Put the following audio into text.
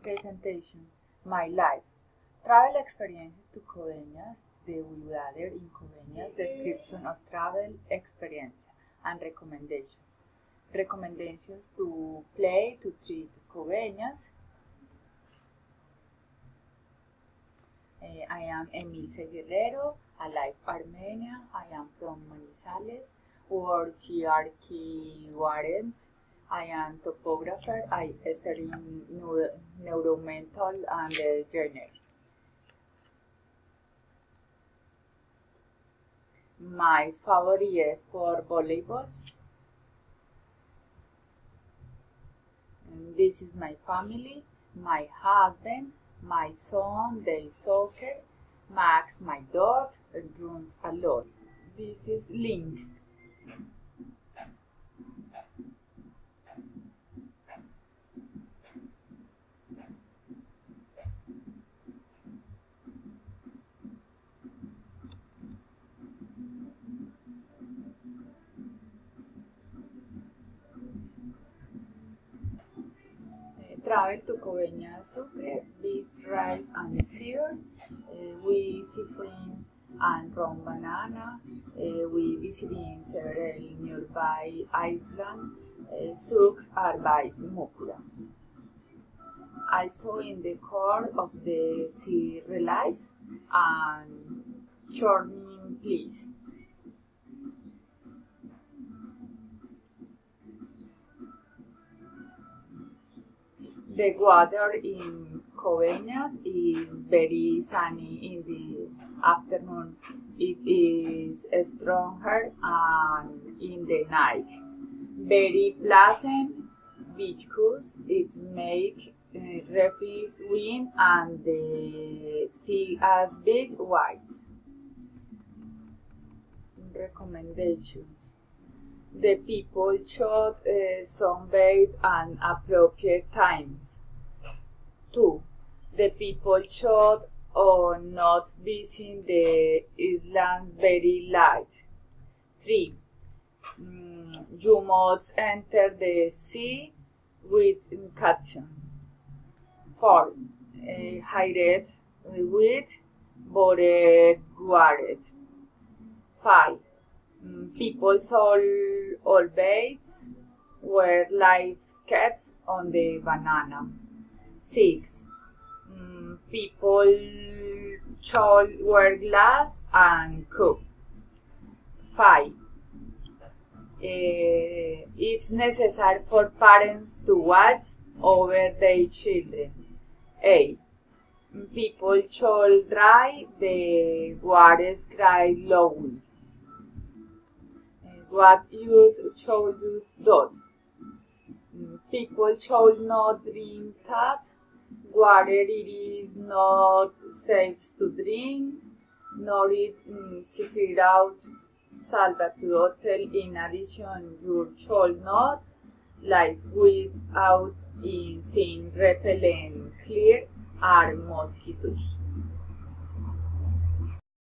Presentation. My life. Travel experience to Coveñas, the brother in Coveñas, description of travel experience and recommendation. Recommendations to play to treat Coveñas. I am Emilce Guerrero, alive Armenia. I am from Manizales, or CRK Warrant. I am topographer. I study neuromental and journal. My favorite sport volleyball. And this is my family, my husband, my son, they soccer, Max, my dog, runs a lot. This is Link. Travel to Coveñas, Sucre, beach, rice and syrup. We see friend and rum banana. We visiting several nearby islands. Suk Arbais Mukura. Also in the core of the sea relies and churning place. The water in Coveñas is very sunny in the afternoon. It is stronger and in the night. Very pleasant because it makes refresh wind and the sea as big waves. Recommendations. The people should sunbathe at appropriate times. 2. The people should not visit the island very late. 3. You must enter the sea with caution. 4. Hydrate with bottled water. 5. People should always wear life skates on the banana. 6. People should wear glass and cup. 5. It's necessary for parents to watch over their children. 8. People should dry the water sky slowly. What you should do? People should not drink that water. It is not safe to drink, nor it separate out salvatud hotel. In addition, you should not live without seeing repellent clear are mosquitoes.